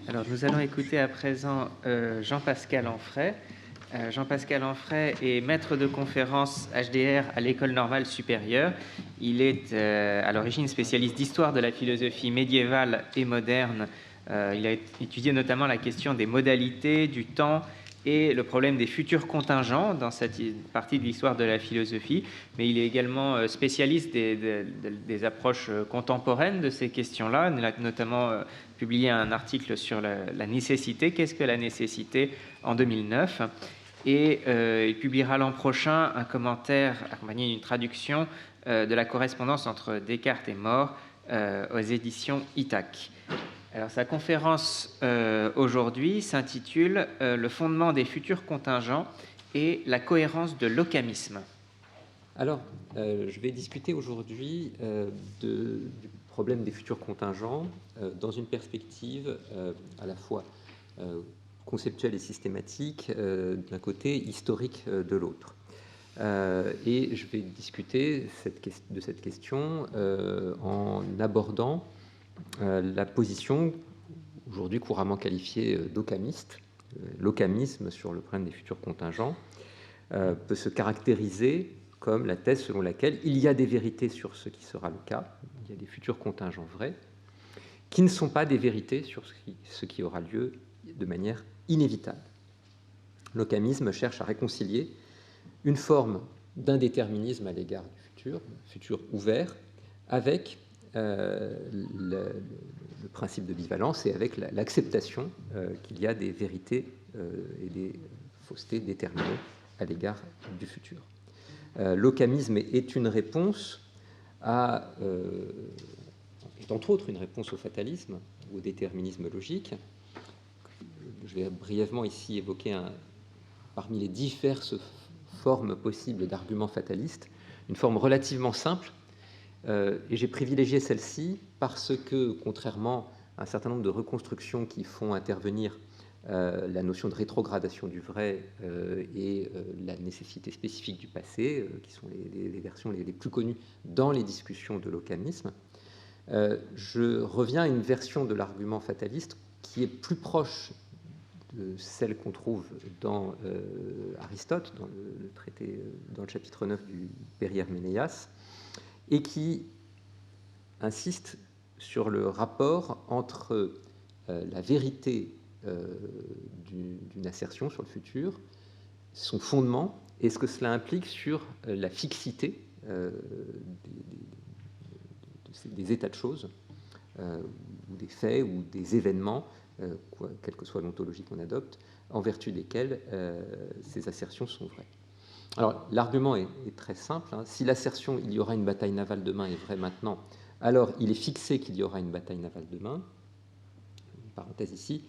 Alors, nous allons écouter à présent Jean-Pascal Anfray. Jean-Pascal Anfray est maître de conférence HDR à l'École normale supérieure. Il est à l'origine spécialiste d'histoire de la philosophie médiévale et moderne. Il a étudié notamment la question des modalités, du temps et le problème des futurs contingents dans cette partie de l'histoire de la philosophie. Mais il est également spécialiste des approches contemporaines de ces questions-là. Il a notamment publié un article sur la nécessité. Qu'est-ce que la nécessité en 2009 ? Et il publiera l'an prochain un commentaire accompagné d'une traduction de la correspondance entre Descartes et More aux éditions Ithac. Alors, sa conférence aujourd'hui s'intitule « Le fondement des futurs contingents et la cohérence de l'occamisme ». Alors, je vais discuter aujourd'hui du problème des futurs contingents dans une perspective à la fois conceptuelle et systématique d'un côté, historique de l'autre. Et je vais discuter de cette question en abordant la position aujourd'hui couramment qualifiée d'occamiste. L'occamisme sur le problème des futurs contingents peut se caractériser comme la thèse selon laquelle il y a des vérités sur ce qui sera le cas, il y a des futurs contingents vrais, qui ne sont pas des vérités sur ce qui aura lieu de manière inévitable. L'occamisme cherche à réconcilier une forme d'indéterminisme à l'égard du futur ouvert, avec le principe de bivalence et avec l'acceptation qu'il y a des vérités et des faussetés déterminées à l'égard du futur. L'occamisme est une réponse est entre autres une réponse au fatalisme, ou au déterminisme logique. Je vais brièvement ici évoquer parmi les diverses formes possibles d'arguments fatalistes, une forme relativement simple, et j'ai privilégié celle-ci parce que, contrairement à un certain nombre de reconstructions qui font intervenir la notion de rétrogradation du vrai et la nécessité spécifique du passé, qui sont les versions les plus connues dans les discussions de l'occamisme, je reviens à une version de l'argument fataliste qui est plus proche de celle qu'on trouve dans Aristote, dans le traité, dans le chapitre 9 du Périherménéas, et qui insiste sur le rapport entre la vérité d'une assertion sur le futur, son fondement, et ce que cela implique sur la fixité des états de choses, ou des faits, ou des événements, quelle que soit l'ontologie qu'on adopte, en vertu desquels ces assertions sont vraies. Alors, l'argument est très simple. Hein. Si l'assertion « il y aura une bataille navale demain » est vraie maintenant, alors il est fixé qu'il y aura une bataille navale demain. Une parenthèse ici,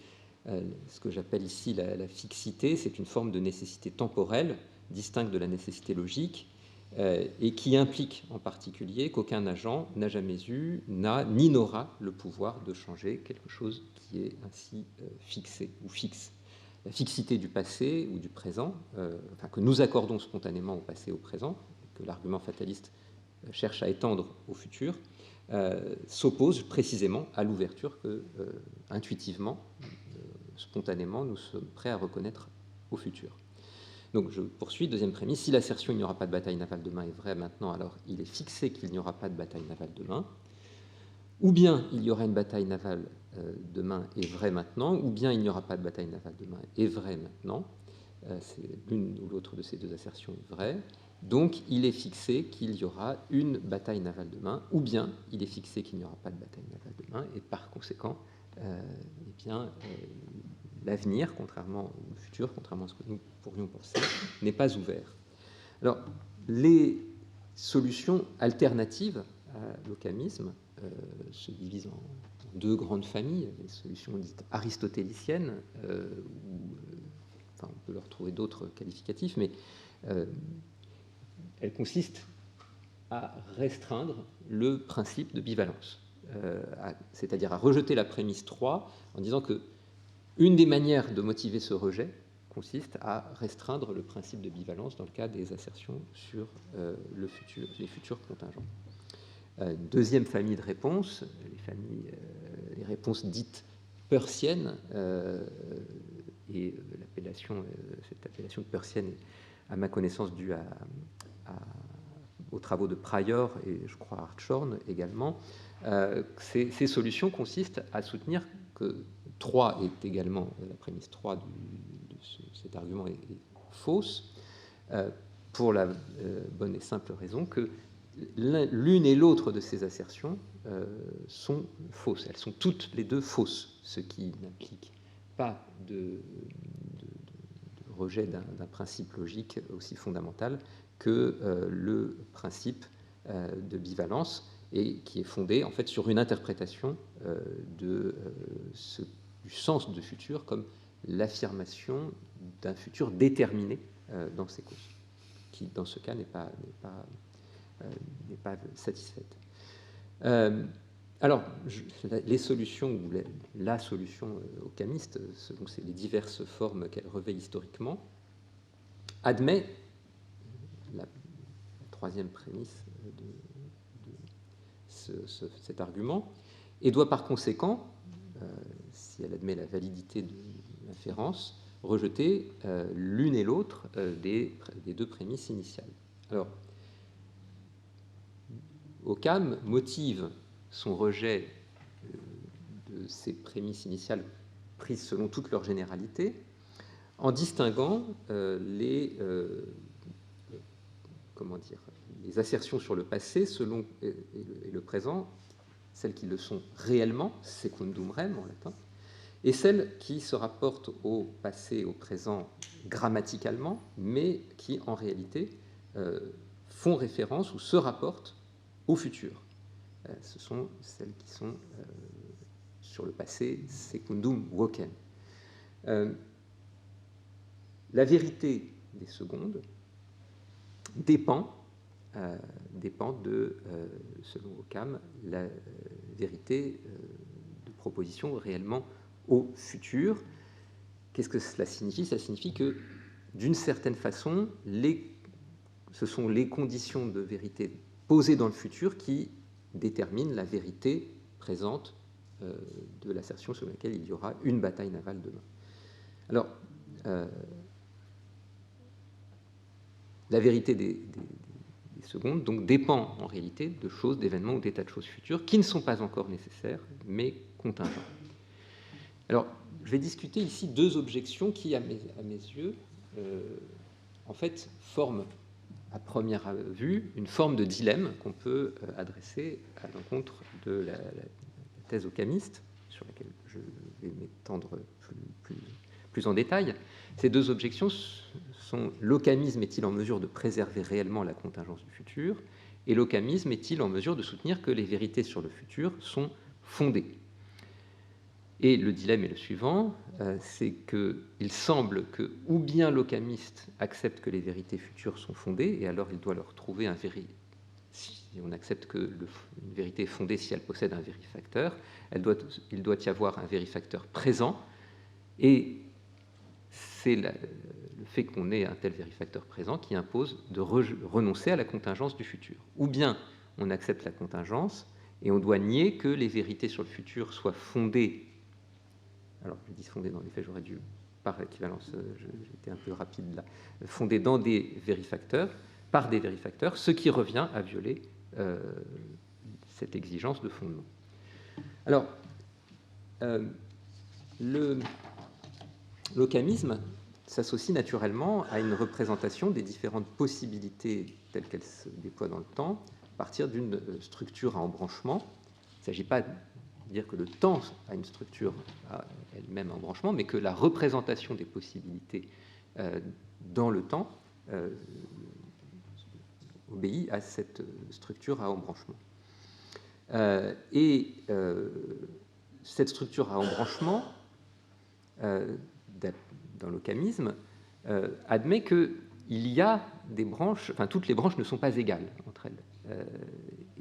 ce que j'appelle ici la fixité, c'est une forme de nécessité temporelle, distincte de la nécessité logique, et qui implique en particulier qu'aucun agent n'a jamais eu, n'a ni n'aura le pouvoir de changer quelque chose qui est ainsi fixé ou fixe. La fixité du passé ou du présent, que nous accordons spontanément au passé et au présent, que l'argument fataliste cherche à étendre au futur, s'oppose précisément à l'ouverture que, intuitivement, spontanément, nous sommes prêts à reconnaître au futur. Donc je poursuis, deuxième prémisse, si l'assertion « il n'y aura pas de bataille navale demain » est vraie maintenant, alors il est fixé qu'il n'y aura pas de bataille navale demain, ou bien il y aura une bataille navale demain est vrai maintenant, ou bien il n'y aura pas de bataille navale demain est vrai maintenant. L'une ou l'autre de ces deux assertions est vraie. Donc il est fixé qu'il y aura une bataille navale demain, ou bien il est fixé qu'il n'y aura pas de bataille navale demain, et par conséquent, l'avenir, contrairement au futur, contrairement à ce que nous pourrions penser, n'est pas ouvert. Alors, les solutions alternatives à l'occamisme se divisent en deux grandes familles, les solutions dites aristotéliciennes, on peut leur trouver d'autres qualificatifs, mais elles consistent à restreindre le principe de bivalence, c'est-à-dire à rejeter la prémisse 3 en disant que une des manières de motiver ce rejet consiste à restreindre le principe de bivalence dans le cas des assertions sur les futurs contingents. Deuxième famille de réponses, les réponses dites peirsienne, et cette appellation de peirsienne est, à ma connaissance, due aux travaux de Pryor et je crois Hartshorne également. Ces solutions consistent à soutenir que 3 est également, la prémisse 3 cet argument est fausse, pour la bonne et simple raison que l'une et l'autre de ces assertions sont fausses. Elles sont toutes les deux fausses, ce qui n'implique pas de rejet d'un principe logique aussi fondamental que le principe de bivalence, et qui est fondé en fait sur une interprétation du sens de futur comme l'affirmation d'un futur déterminé dans ses causes, qui dans ce cas n'est pas satisfaite. Alors, les solutions, ou la solution occamiste, selon les diverses formes qu'elle revêt historiquement, admet la troisième prémisse de cet argument, et doit par conséquent, si elle admet la validité de l'inférence, rejeter l'une et l'autre des deux prémisses initiales. Alors, Occam motive son rejet de ces prémisses initiales prises selon toute leur généralité en distinguant les assertions sur le passé selon, et le présent, celles qui le sont réellement, secundum rem en latin, et celles qui se rapportent au passé et au présent grammaticalement, mais qui en réalité font référence ou se rapportent au futur. Ce sont celles qui sont sur le passé, secundum vocem. La vérité des secondes dépend de, selon Occam, la vérité de proposition réellement au futur. Qu'est-ce que cela signifie? Ça signifie que, d'une certaine façon, ce sont les conditions de vérité posées dans le futur qui déterminent la vérité présente de l'assertion sur laquelle il y aura une bataille navale demain. Alors, la vérité des secondes donc dépend en réalité de choses, d'événements ou d'états de choses futures qui ne sont pas encore nécessaires, mais contingents. Alors, je vais discuter ici deux objections qui, à mes yeux, en fait, forment à première vue une forme de dilemme qu'on peut adresser à l'encontre de la thèse occamiste, sur laquelle je vais m'étendre plus en détail. Ces deux objections sont: l'occamisme est-il en mesure de préserver réellement la contingence du futur, et l'occamisme est-il en mesure de soutenir que les vérités sur le futur sont fondées? Et le dilemme est le suivant, c'est qu'il semble que ou bien l'occamiste accepte que les vérités futures sont fondées, et alors il doit leur trouver un vérifacteur. Si on accepte que une vérité est fondée si elle possède un vérifacteur, il doit y avoir un vérifacteur présent, et c'est le fait qu'on ait un tel vérifacteur présent qui impose de renoncer à la contingence du futur. Ou bien on accepte la contingence et on doit nier que les vérités sur le futur soient fondées. Alors, je dis fondées dans les faits, j'aurais dû, par équivalence, j'étais un peu rapide là, fondées dans des vérifacteurs, par des vérifacteurs, ce qui revient à violer cette exigence de fondement. Alors, l'occamisme s'associe naturellement à une représentation des différentes possibilités telles qu'elles se déploient dans le temps, à partir d'une structure à embranchement. Il ne s'agit pas de dire que le temps a une structure à elle-même embranchement, mais que la représentation des possibilités dans le temps obéit à cette structure à embranchement. Cette structure à embranchement, dans l'occamisme, admet qu'il y a des branches, enfin toutes les branches ne sont pas égales entre elles.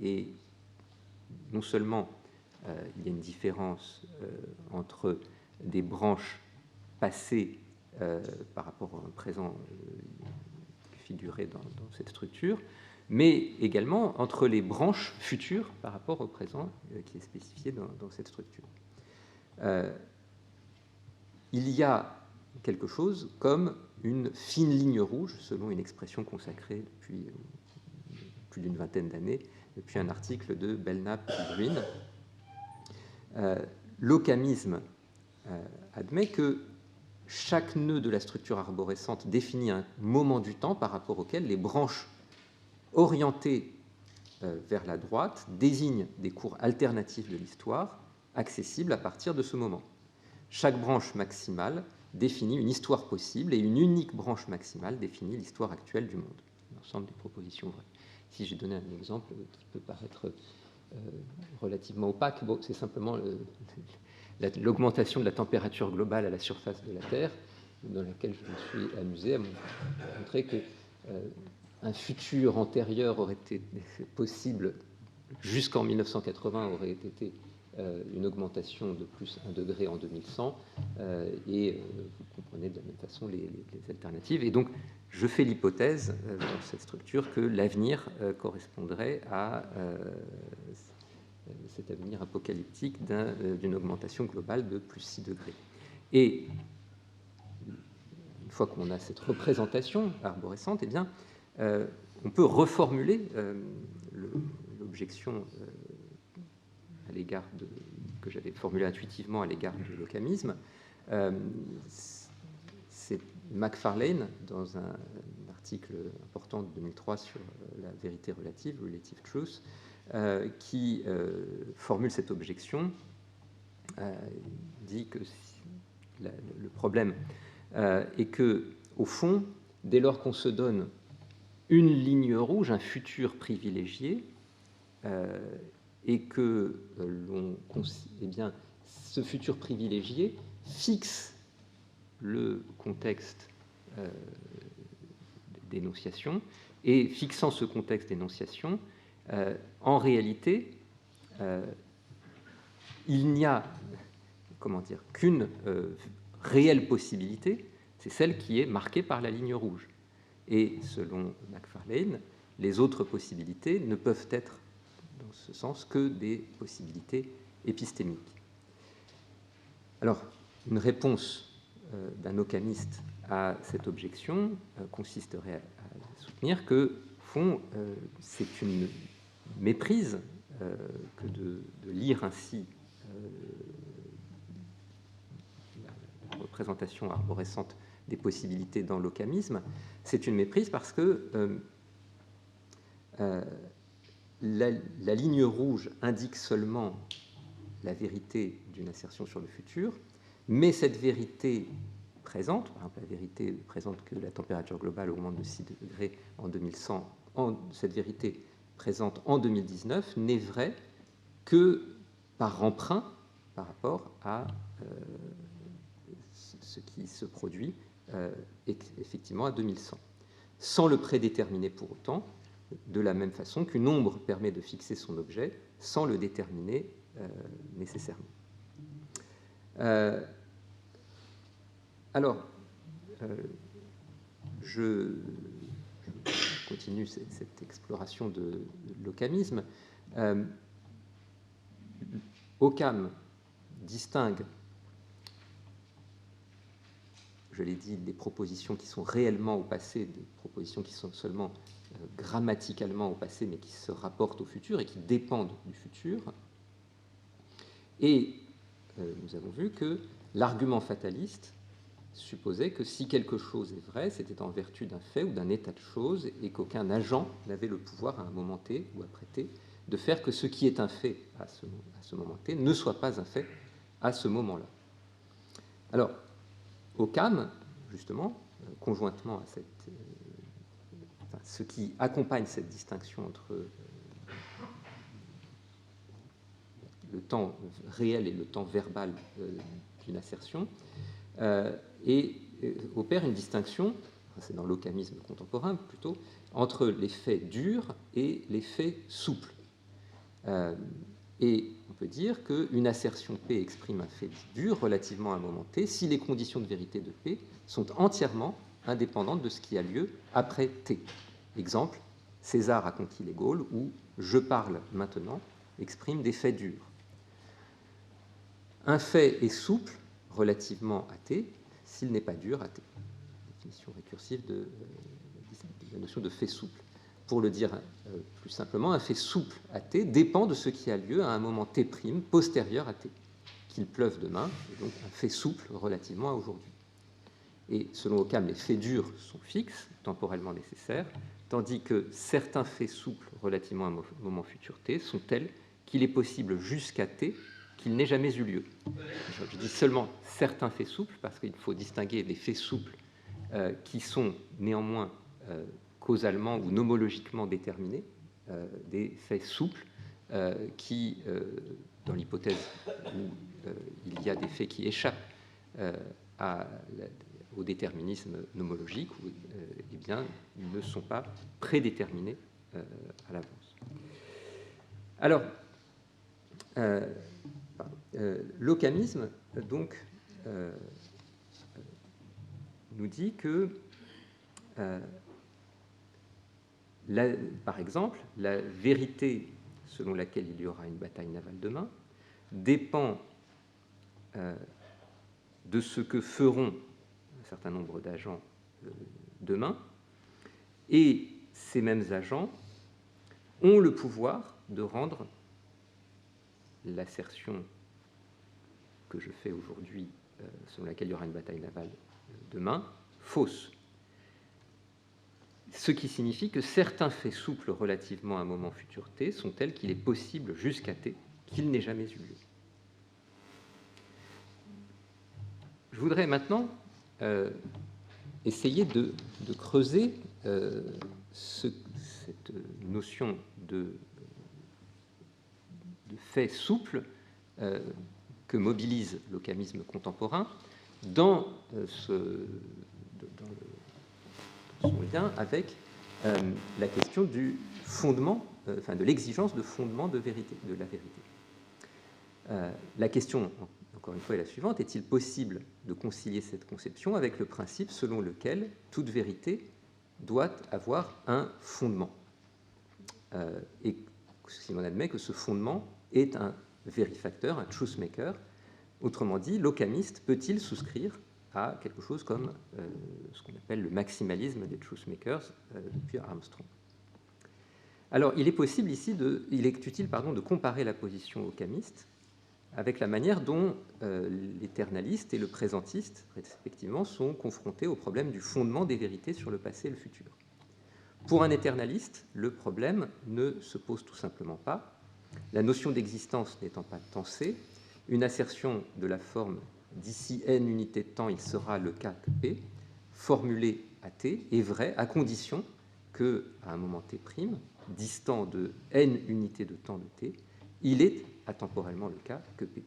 Et non seulement il y a une différence entre des branches passées par rapport à un présent figuré dans cette structure, mais également entre les branches futures par rapport au présent qui est spécifié dans cette structure. il y a quelque chose comme une fine ligne rouge, selon une expression consacrée depuis plus d'une vingtaine d'années, depuis un article de Belknap et Green. L'occamisme admet que chaque nœud de la structure arborescente définit un moment du temps par rapport auquel les branches orientées vers la droite désignent des cours alternatifs de l'histoire accessibles à partir de ce moment. Chaque branche maximale définit une histoire possible et une unique branche maximale définit l'histoire actuelle du monde. L'ensemble des propositions vraies. Ici, j'ai donné un exemple qui peut paraître relativement opaque. Bon, c'est simplement l'augmentation de la température globale à la surface de la Terre, dans laquelle je me suis amusé à montrer que un futur antérieur aurait été possible jusqu'en 1980, aurait été une augmentation de plus 1 degré en 2100, et vous comprenez de la même façon les alternatives. Et donc, je fais l'hypothèse dans cette structure que l'avenir correspondrait à cet avenir apocalyptique d'une augmentation globale de plus 6 degrés. Et une fois qu'on a cette représentation arborescente, eh bien, on peut reformuler l'objection à l'égard que j'avais formulée intuitivement à l'égard de l'occamisme. C'est Macfarlane, dans un article important de 2003 sur la vérité relative, Relative Truth, qui formule cette objection, dit que le problème est que, au fond, dès lors qu'on se donne une ligne rouge, un futur privilégié, et que eh bien, ce futur privilégié fixe le contexte d'énonciation, et fixant ce contexte d'énonciation, en réalité, il n'y a, qu'une réelle possibilité, c'est celle qui est marquée par la ligne rouge. Et selon Macfarlane, les autres possibilités ne peuvent être, dans ce sens, que des possibilités épistémiques. Alors, une réponse d'un occamiste à cette objection consisterait à soutenir que, au fond, c'est une méprise que de lire ainsi la représentation arborescente des possibilités dans l'occamisme. C'est une méprise parce que la ligne rouge indique seulement la vérité d'une assertion sur le futur, mais cette vérité présente, par exemple la vérité présente que la température globale augmente de 6 degrés en 2100, cette vérité présente en 2019 n'est vraie que par emprunt par rapport à ce qui se produit effectivement à 2100, sans le prédéterminer pour autant, de la même façon qu'une ombre permet de fixer son objet sans le déterminer nécessairement. Alors, je continue cette exploration de l'occamisme. Occam distingue, je l'ai dit, des propositions qui sont réellement au passé, des propositions qui sont seulement grammaticalement au passé, mais qui se rapportent au futur et qui dépendent du futur. Et nous avons vu que l'argument fataliste supposait que si quelque chose est vrai, c'était en vertu d'un fait ou d'un état de choses, et qu'aucun agent n'avait le pouvoir à un moment T ou après T de faire que ce qui est un fait à ce moment T ne soit pas un fait à ce moment-là. Alors, Occam, justement, conjointement à ce qui accompagne cette distinction entre le temps réel et le temps verbal d'une assertion, et opère une distinction, c'est dans l'occamisme contemporain plutôt, entre les faits durs et les faits souples. Et on peut dire qu'une assertion P exprime un fait dur relativement à un moment T si les conditions de vérité de P sont entièrement indépendantes de ce qui a lieu après T. Exemple, César a conquis les Gaules, ou je parle maintenant exprime des faits durs. Un fait est souple relativement à T s'il n'est pas dur à T. Définition récursive de la notion de fait souple. Pour le dire plus simplement, un fait souple à T dépend de ce qui a lieu à un moment T' postérieur à T. Qu'il pleuve demain, et donc un fait souple relativement à aujourd'hui. Et selon Occam, les faits durs sont fixes, temporellement nécessaires, tandis que certains faits souples relativement à un moment futur T sont tels qu'il est possible jusqu'à T qu'il n'ait jamais eu lieu. Je dis seulement certains faits souples parce qu'il faut distinguer les faits souples qui sont néanmoins causalement ou nomologiquement déterminés, des faits souples qui, dans l'hypothèse où il y a des faits qui échappent au déterminisme nomologique, eh bien, ne sont pas prédéterminés à l'avance. Alors, l'occamisme, donc, nous dit que, par exemple, la vérité selon laquelle il y aura une bataille navale demain dépend de ce que feront un certain nombre d'agents demain, et ces mêmes agents ont le pouvoir de rendre l'assertion que je fais aujourd'hui, selon laquelle il y aura une bataille navale demain, fausse. Ce qui signifie que certains faits souples relativement à un moment futur T sont tels qu'il est possible jusqu'à T qu'il n'ait jamais eu lieu. Je voudrais maintenant essayer de creuser cette notion de fait souple que mobilise l'occamisme contemporain dans son lien avec la question du fondement, de l'exigence de fondement de vérité, de la vérité. La question, encore une fois, est la suivante: est-il possible de concilier cette conception avec le principe selon lequel toute vérité doit avoir un fondement, et si l'on admet que ce fondement est un vérifacteur, un truth maker? Autrement dit, l'occamiste peut-il souscrire à quelque chose comme ce qu'on appelle le maximalisme des truth makers depuis Armstrong? Alors, il est possible ici il est utile de comparer la position occamiste avec la manière dont l'éternaliste et le présentiste, respectivement, sont confrontés au problème du fondement des vérités sur le passé et le futur. Pour un éternaliste, le problème ne se pose tout simplement pas. La notion d'existence n'étant pas tensée, une assertion de la forme « d'ici n unités de temps, il sera le cas que P », formulée à T, est vraie à condition qu'à un moment T', distant de n unités de temps de T, il est atemporellement le cas que P.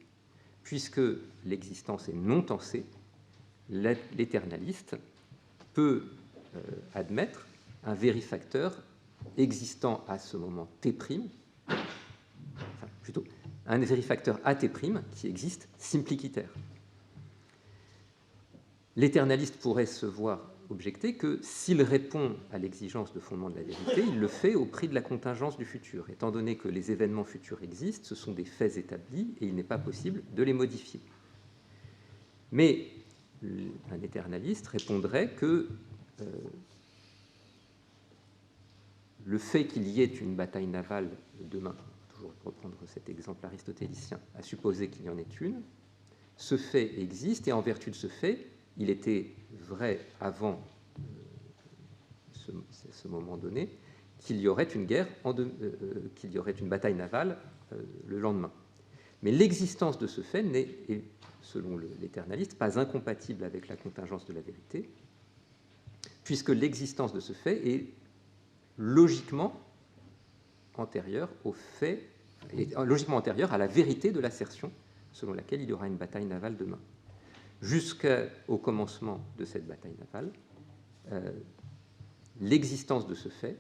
Puisque l'existence est non tensée, l'éternaliste peut admettre un vérifacteur existant à ce moment T', plutôt un vérifacteur AT' qui existe simpliquitaire. L'éternaliste pourrait se voir objecter que s'il répond à l'exigence de fondement de la vérité, il le fait au prix de la contingence du futur, étant donné que les événements futurs existent, ce sont des faits établis et il n'est pas possible de les modifier. Mais un éternaliste répondrait que le fait qu'il y ait une bataille navale demain, toujours reprendre cet exemple aristotélicien, à supposer qu'il y en ait une, ce fait existe et en vertu de ce fait, il était vrai avant ce moment donné qu'il y aurait une guerre, qu'il y aurait une bataille navale le lendemain. Mais l'existence de ce fait n'est, selon l'éternaliste, pas incompatible avec la contingence de la vérité, puisque l'existence de ce fait est logiquement antérieure au fait, logiquement antérieure à la vérité de l'assertion selon laquelle il y aura une bataille navale demain. Jusqu'au commencement de cette bataille navale, l'existence de ce fait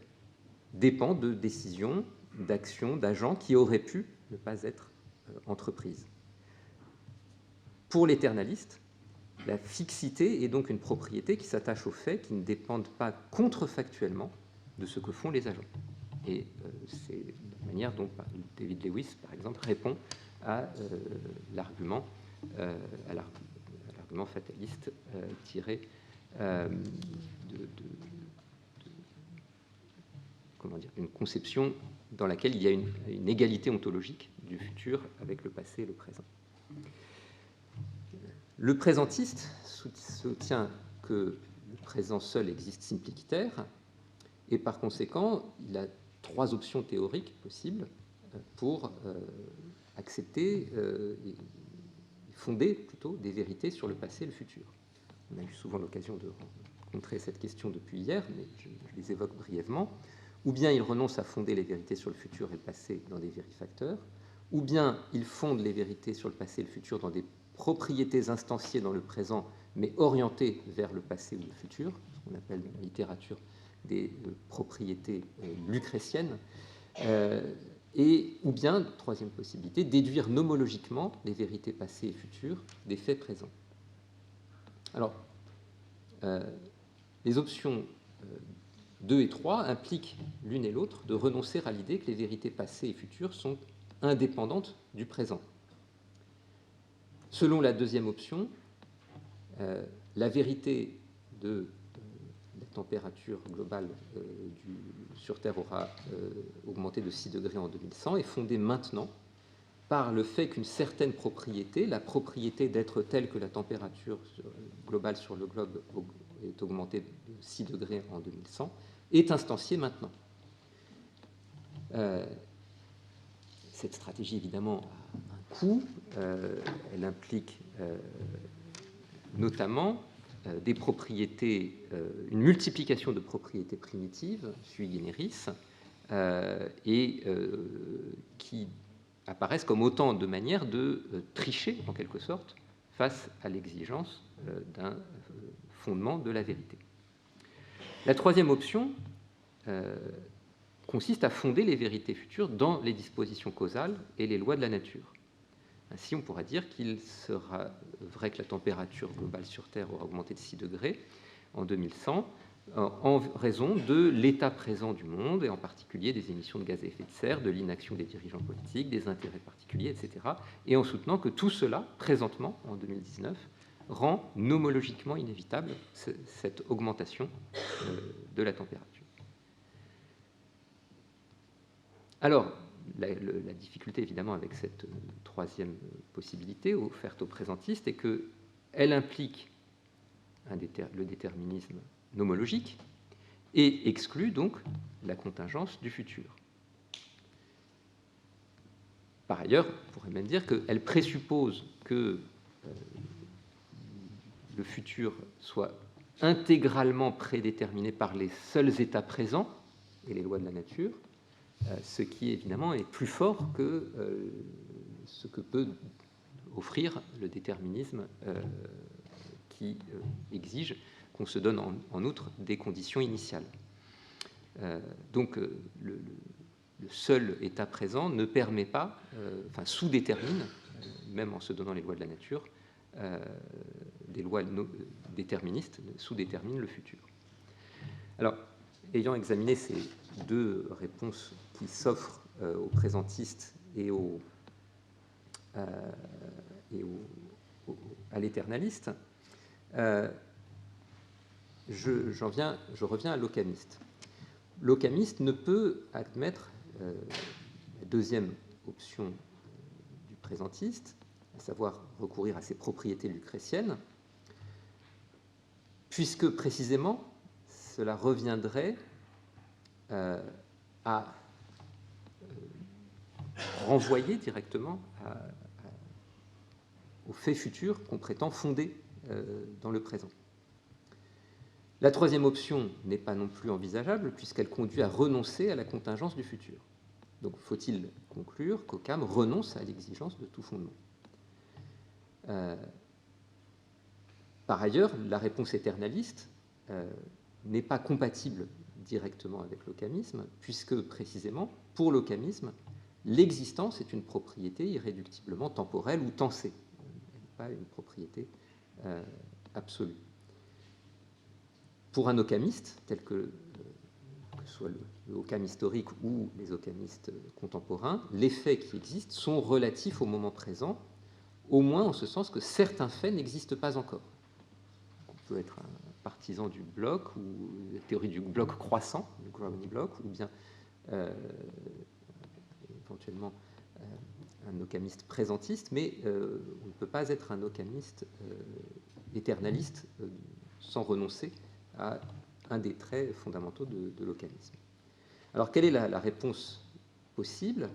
dépend de décisions, d'actions, d'agents qui auraient pu ne pas être entreprises. Pour l'éternaliste, la fixité est donc une propriété qui s'attache aux faits qui ne dépendent pas contrefactuellement de ce que font les agents. Et c'est la manière dont David Lewis, par exemple, répond à l'argument argument fataliste tiré d'une conception dans laquelle il y a une égalité ontologique du futur avec le passé et le présent. Le présentiste soutient que le présent seul existe simpliciter, et par conséquent, il a 3 options théoriques possibles pour accepter et fonder plutôt des vérités sur le passé et le futur. On a eu souvent l'occasion de rencontrer cette question depuis hier, mais je les évoque brièvement. Ou bien il renonce à fonder les vérités sur le futur et le passé dans des vérifacteurs, ou bien il fonde les vérités sur le passé et le futur dans des propriétés instanciées dans le présent, mais orientées vers le passé ou le futur, ce qu'on appelle dans la littérature des propriétés lucrétiennes, ou bien, troisième possibilité, déduire nomologiquement les vérités passées et futures des faits présents. Alors, les options 2 et 3 impliquent l'une et l'autre de renoncer à l'idée que les vérités passées et futures sont indépendantes du présent. Selon la deuxième option, la vérité de la température globale sur Terre aura augmenté de 6 degrés en 2100 est fondée maintenant par le fait qu'une certaine propriété, la propriété d'être telle que la température globale sur le globe est augmentée de 6 degrés en 2100, est instanciée maintenant. Cette stratégie, évidemment, a un coût. Elle implique notamment des propriétés, une multiplication de propriétés primitives, sui generis, et qui apparaissent comme autant de manières de tricher, en quelque sorte, face à l'exigence d'un fondement de la vérité. La troisième option consiste à fonder les vérités futures dans les dispositions causales et les lois de la nature. Ainsi, on pourra dire qu'il sera vrai que la température globale sur Terre aura augmenté de 6 degrés en 2100, en raison de l'état présent du monde, et en particulier des émissions de gaz à effet de serre, de l'inaction des dirigeants politiques, des intérêts particuliers, etc., et en soutenant que tout cela, présentement, en 2019, rend nomologiquement inévitable cette augmentation de la température. Alors, la difficulté, évidemment, avec cette troisième possibilité offerte aux présentistes est qu'elle implique le déterminisme nomologique et exclut donc la contingence du futur. Par ailleurs, on pourrait même dire qu'elle présuppose que le futur soit intégralement prédéterminé par les seuls états présents et les lois de la nature, ce qui évidemment est plus fort que ce que peut offrir le déterminisme qui exige qu'on se donne en outre des conditions initiales. Donc le seul état présent ne permet pas, sous-détermine, même en se donnant les lois de la nature, des lois déterministes, sous-déterminent le futur. Alors, ayant examiné ces deux réponses qui s'offrent aux présentistes et à l'éternaliste, je reviens à l'occamiste. L'occamiste ne peut admettre la deuxième option du présentiste, à savoir recourir à ses propriétés lucrétiennes, puisque précisément cela reviendrait à renvoyer directement aux faits futurs qu'on prétend fonder dans le présent. La troisième option n'est pas non plus envisageable puisqu'elle conduit à renoncer à la contingence du futur. Donc faut-il conclure qu'Occam renonce à l'exigence de tout fondement. Par ailleurs, la réponse éternaliste n'est pas compatible directement avec l'occamisme, puisque précisément, pour l'occamisme, l'existence est une propriété irréductiblement temporelle ou tensée, elle n'est pas une propriété absolue. Pour un occamiste, tel que ce soit le Occam historique ou les occamistes contemporains, les faits qui existent sont relatifs au moment présent, au moins en ce sens que certains faits n'existent pas encore. On peut être un partisan du bloc, ou la théorie du bloc croissant, du growing block, ou bien éventuellement un occamiste présentiste, mais on ne peut pas être un occamiste éternaliste sans renoncer à un des traits fondamentaux de l'occamisme. Alors, quelle est la réponse possible?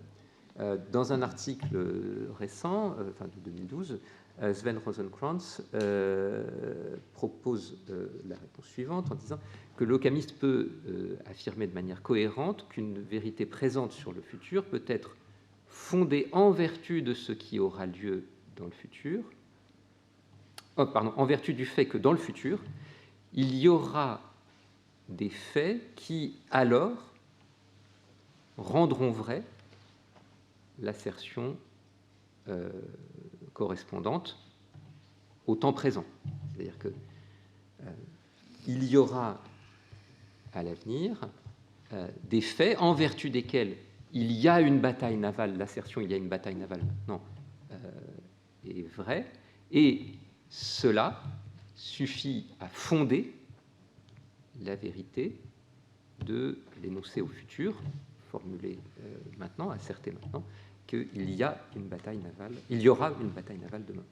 Dans un article récent, de 2012, Sven Rosenkrantz propose la réponse suivante en disant que l'occamiste peut affirmer de manière cohérente qu'une vérité présente sur le futur peut être fondée en vertu de ce qui aura lieu dans le futur, en vertu du fait que dans le futur, il y aura des faits qui, alors, rendront vrai l'assertion correspondante au temps présent. C'est-à-dire que il y aura à l'avenir des faits en vertu desquels il y a une bataille navale, l'assertion il y a une bataille navale maintenant est vraie, et cela suffit à fonder la vérité de l'énoncé au futur, formulé maintenant, asserté maintenant, qu'il y a une bataille navale, il y aura une bataille navale demain.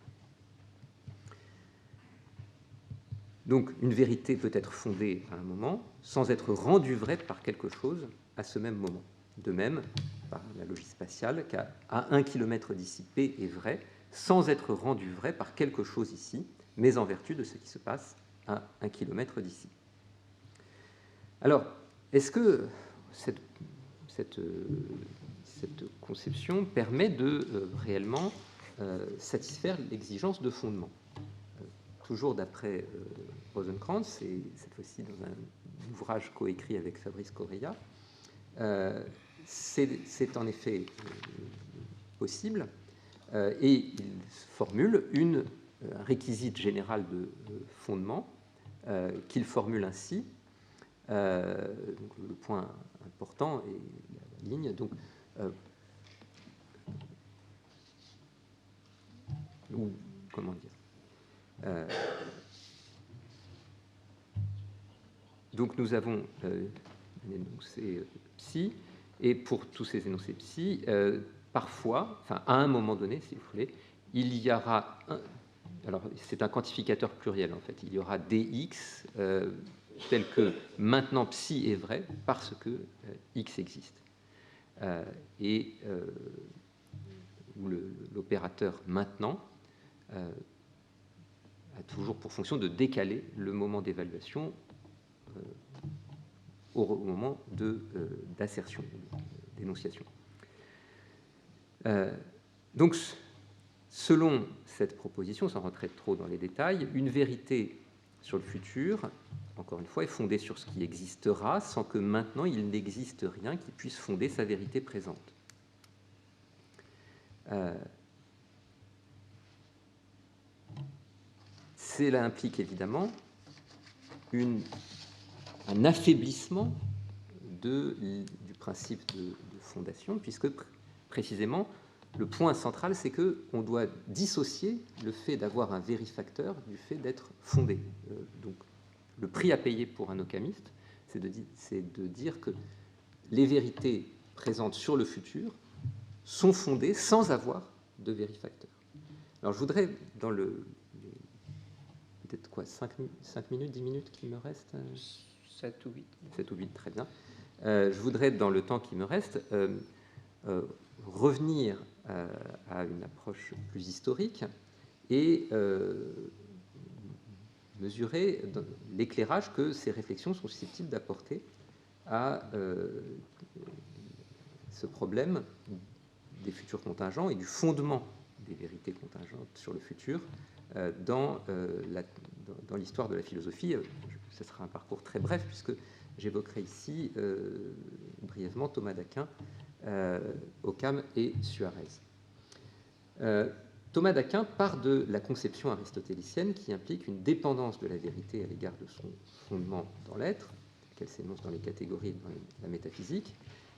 Donc, une vérité peut être fondée à un moment sans être rendue vraie par quelque chose à ce même moment. De même, par analogie spatiale, qu'à 1 km d'ici, P est vrai, sans être rendu vrai par quelque chose ici, mais en vertu de ce qui se passe à 1 km d'ici. Alors, est-ce que cette conception permet de réellement satisfaire l'exigence de fondement? Toujours d'après Rosenkrantz, et cette fois-ci dans un ouvrage coécrit avec Fabrice Correia, c'est en effet possible, et il formule un réquisite général de fondement qu'il formule ainsi. Donc le point important est la ligne. Donc, ou comment dire donc nous avons un énoncé psi, et pour tous ces énoncés psi, parfois, enfin à un moment donné, si vous voulez, il y aura alors c'est un quantificateur pluriel en fait, il y aura dx tel que maintenant psi est vrai parce que x existe. Et où l'opérateur maintenant a toujours pour fonction de décaler le moment d'évaluation au moment d'assertion, d'énonciation. Donc, selon cette proposition, sans rentrer trop dans les détails, une vérité sur le futur, encore une fois, est fondée sur ce qui existera, sans que maintenant il n'existe rien qui puisse fonder sa vérité présente. Cela implique évidemment un affaiblissement du principe de fondation, puisque précisément le point central, c'est qu'on doit dissocier le fait d'avoir un vérifacteur du fait d'être fondé. Donc, le prix à payer pour un occamiste, c'est de dire que les vérités présentes sur le futur sont fondées sans avoir de vérifacteur. Alors, je voudrais, dans peut-être quoi, 5 minutes, 10 minutes qui me restent 7 ou 8. 7 ou 8, très bien. Je voudrais, dans le temps qui me reste, revenir à une approche plus historique et mesurer l'éclairage que ces réflexions sont susceptibles d'apporter à ce problème des futurs contingents et du fondement des vérités contingentes sur le futur dans l'histoire de la philosophie. Ce sera un parcours très bref puisque j'évoquerai ici brièvement Thomas d'Aquin, Occam et Suarez. Thomas d'Aquin part de la conception aristotélicienne qui implique une dépendance de la vérité à l'égard de son fondement dans l'être, qu'elle s'énonce dans les catégories dans la métaphysique,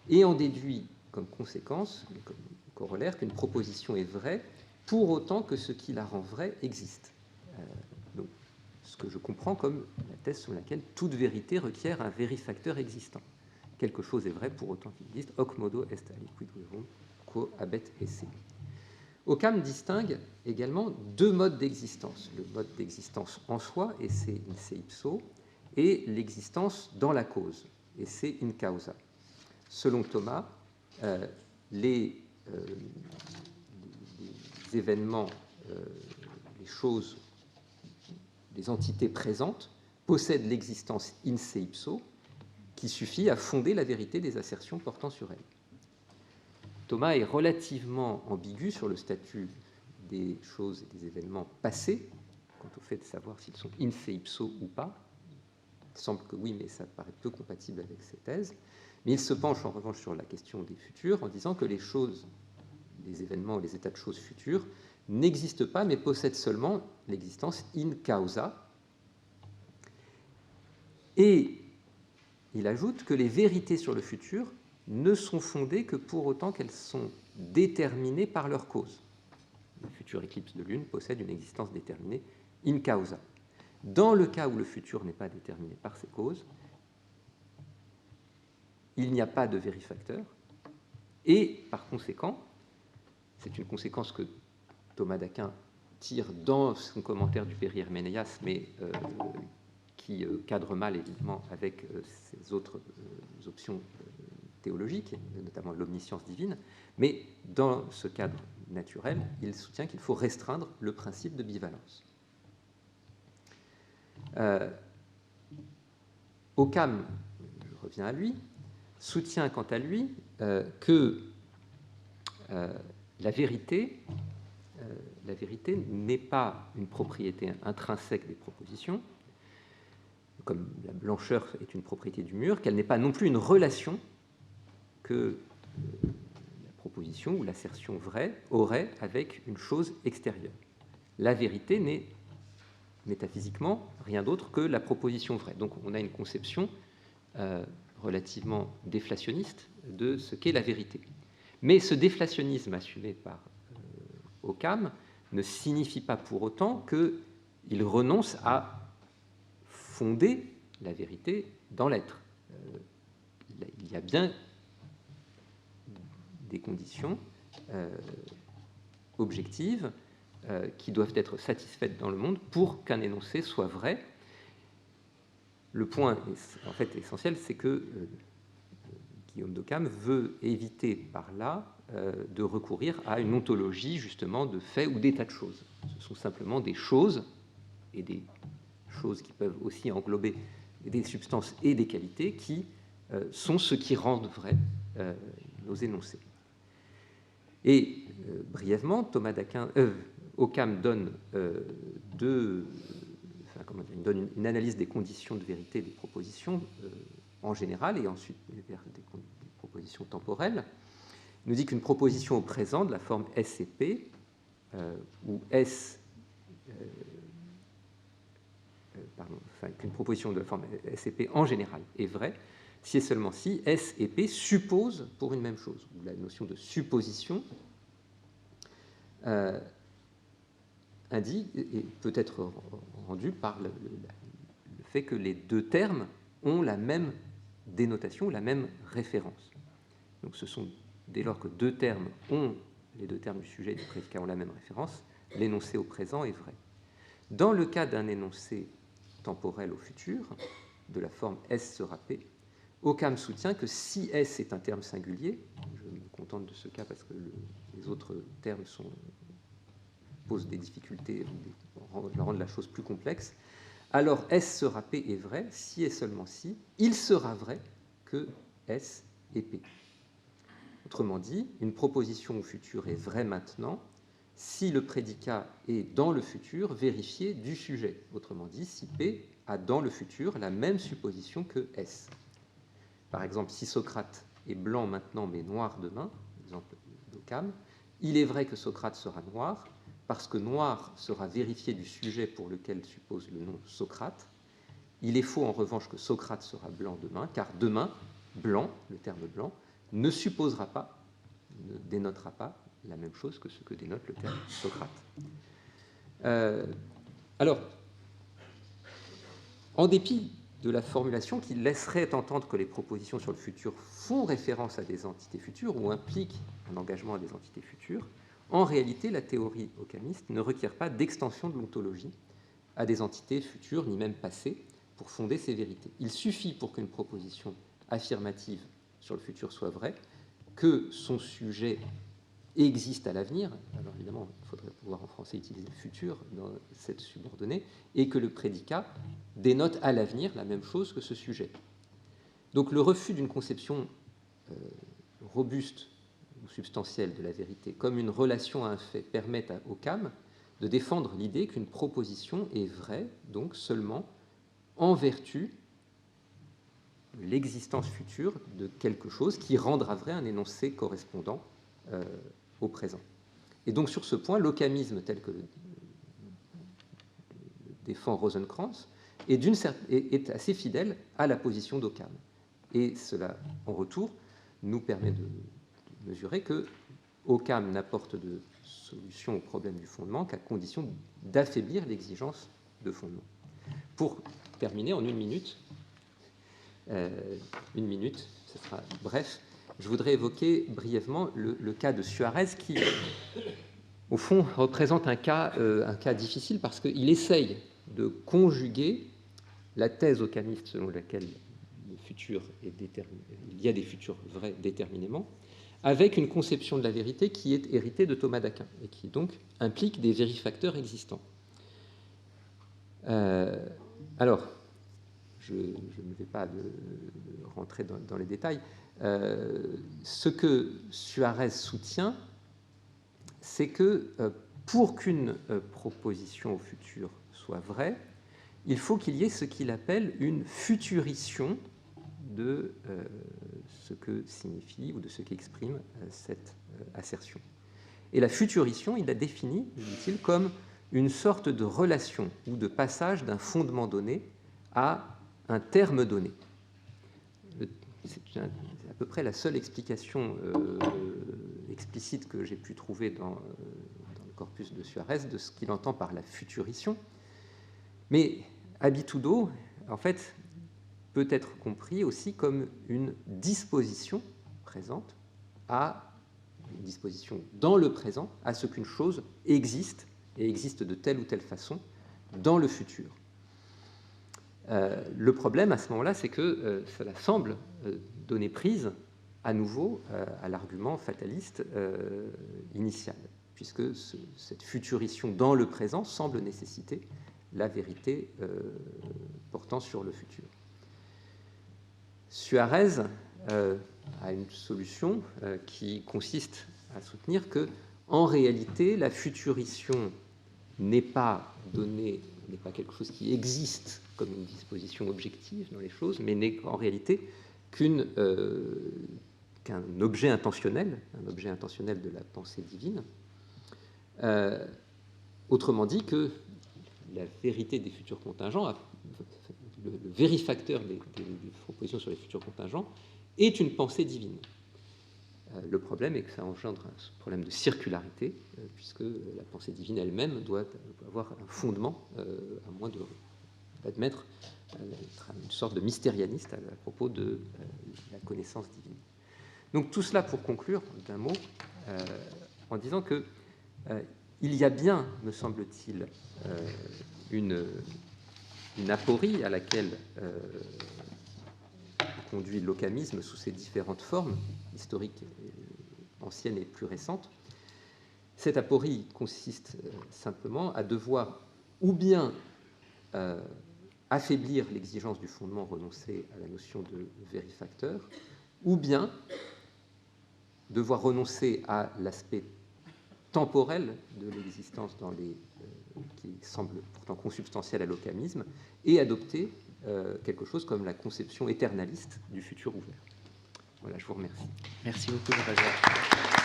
et en déduit comme conséquence, comme corollaire, qu'une proposition est vraie pour autant que ce qui la rend vraie existe. Donc, ce que je comprends comme la thèse sur laquelle toute vérité requiert un vérifacteur existant. Quelque chose est vrai pour autant qu'il existe. Hoc modo est aliquid rerum, quo habet esse. Occam distingue également deux modes d'existence. Le mode d'existence en soi, esse in se ipso, et l'existence dans la cause, esse in causa. Selon Thomas, les événements, les choses, les entités présentes possèdent l'existence in se ipso qui suffit à fonder la vérité des assertions portant sur elles. Thomas est relativement ambigu sur le statut des choses et des événements passés, quant au fait de savoir s'ils sont in se ipso ou pas. Il semble que oui, mais ça paraît peu compatible avec ces thèses. Mais il se penche en revanche sur la question des futurs en disant que les choses, les événements, les états de choses futurs n'existent pas, mais possèdent seulement l'existence in causa. Et il ajoute que les vérités sur le futur ne sont fondées que pour autant qu'elles sont déterminées par leur cause. La future éclipse de lune possède une existence déterminée in causa. Dans le cas où le futur n'est pas déterminé par ses causes, il n'y a pas de vérifacteur, et par conséquent, c'est une conséquence que Thomas d'Aquin tire dans son commentaire du Péri-Herménéas, mais qui cadre mal évidemment avec ses autres options théologiques, notamment l'omniscience divine, mais dans ce cadre naturel, il soutient qu'il faut restreindre le principe de bivalence. Occam, je reviens à lui, soutient quant à lui que la vérité n'est pas une propriété intrinsèque des propositions, comme la blancheur est une propriété du mur, qu'elle n'est pas non plus une relation que la proposition ou l'assertion vraie aurait avec une chose extérieure. La vérité n'est métaphysiquement rien d'autre que la proposition vraie. Donc on a une conception relativement déflationniste de ce qu'est la vérité. Mais ce déflationnisme assumé par Occam ne signifie pas pour autant qu'il renonce à fonder la vérité dans l'être. Il y a bien des conditions objectives qui doivent être satisfaites dans le monde pour qu'un énoncé soit vrai. Le point en fait essentiel, c'est que Guillaume d'Occam veut éviter par là de recourir à une ontologie justement de faits ou d'états de choses. Ce sont simplement des choses, et des choses qui peuvent aussi englober des substances et des qualités qui sont ce qui rendent vrais nos énoncés. Et brièvement, Occam donne il donne une analyse des conditions de vérité des propositions en général et ensuite vers des propositions temporelles. Il nous dit qu'une proposition au présent de la forme S et P, où S, qu'une proposition de la forme S et P en général est vraie, si et seulement si S et P supposent pour une même chose. La notion de supposition indique et peut être rendue par le fait que les deux termes ont la même dénotation, la même référence. Donc ce sont dès lors que les deux termes du sujet et du prédicat ont la même référence, l'énoncé au présent est vrai. Dans le cas d'un énoncé temporel au futur, de la forme S sera P, Occam soutient que si S est un terme singulier, je me contente de ce cas parce que les autres termes posent des difficultés, rendent la chose plus complexe, alors S sera P est vrai, si et seulement si, il sera vrai que S est P. Autrement dit, une proposition au futur est vraie maintenant si le prédicat est dans le futur vérifié du sujet. Autrement dit, si P a dans le futur la même supposition que S. Par exemple, si Socrate est blanc maintenant mais noir demain, exemple d'Occam, il est vrai que Socrate sera noir parce que noir sera vérifié du sujet pour lequel suppose le nom Socrate. Il est faux en revanche que Socrate sera blanc demain, car demain, blanc, le terme blanc, ne supposera pas, ne dénotera pas la même chose que ce que dénote le terme Socrate. Alors, en dépit de la formulation qui laisserait entendre que les propositions sur le futur font référence à des entités futures ou impliquent un engagement à des entités futures, en réalité, la théorie occamiste ne requiert pas d'extension de l'ontologie à des entités futures, ni même passées, pour fonder ses vérités. Il suffit pour qu'une proposition affirmative sur le futur soit vraie, que son sujet existe à l'avenir, alors évidemment, il faudrait pouvoir en français utiliser le futur dans cette subordonnée, et que le prédicat dénote à l'avenir la même chose que ce sujet. Donc le refus d'une conception robuste ou substantielle de la vérité comme une relation à un fait permet à Occam de défendre l'idée qu'une proposition est vraie, donc seulement en vertu de l'existence future de quelque chose qui rendra vrai un énoncé correspondant au présent. Et donc sur ce point, l'occamisme tel que le défend Rosenkranz est assez fidèle à la position d'Occam. Et cela, en retour, nous permet de mesurer que Occam n'apporte de solution au problème du fondement qu'à condition d'affaiblir l'exigence de fondement. Pour terminer en une minute, ce sera bref, je voudrais évoquer brièvement le cas de Suarez qui, au fond, représente un cas difficile parce qu'il essaye de conjuguer la thèse occamiste selon laquelle le futur est déterminé, il y a des futurs vrais déterminément, avec une conception de la vérité qui est héritée de Thomas d'Aquin et qui donc implique des vérifacteurs existants. Alors, je ne vais pas rentrer dans les détails. Ce que Suarez soutient, c'est que pour qu'une proposition au futur soit vraie, il faut qu'il y ait ce qu'il appelle une futurition de ce que signifie ou de ce qu'exprime cette assertion. Et la futurition, il la définit, dit-il, comme une sorte de relation ou de passage d'un fondement donné à un terme donné. C'est à peu près la seule explication explicite que j'ai pu trouver dans le corpus de Suarez de ce qu'il entend par la futurition. Mais habitudo, en fait, peut être compris aussi comme une disposition présente une disposition dans le présent à ce qu'une chose existe, et existe de telle ou telle façon, dans le futur. Le problème à ce moment-là, c'est que cela semble donner prise à nouveau à l'argument fataliste initial, puisque cette futurition dans le présent semble nécessiter la vérité portant sur le futur. Suarez a une solution qui consiste à soutenir que, en réalité, la futurition n'est pas donnée, n'est pas quelque chose qui existe comme une disposition objective dans les choses, mais n'est en réalité qu'un objet intentionnel, de la pensée divine. Autrement dit, que la vérité des futurs contingents, le vérifacteur des propositions sur les futurs contingents, est une pensée divine. Le problème est que ça engendre un problème de circularité, puisque la pensée divine elle-même doit avoir un fondement, à moins d'admettre une sorte de mystérianiste à propos de la connaissance divine. Donc tout cela pour conclure d'un mot, en disant que il y a bien, me semble-t-il, une aporie à laquelle conduit l'occamisme sous ses différentes formes, historiques, anciennes et plus récentes. Cette aporie consiste simplement à devoir ou bien affaiblir l'exigence du fondement, renoncer à la notion de vérifacteur, ou bien devoir renoncer à l'aspect temporel de l'existence qui semble pourtant consubstantiel à l'occamisme, et adopter quelque chose comme la conception éternaliste du futur ouvert. Voilà, je vous remercie. Merci beaucoup, Jean-Pascal.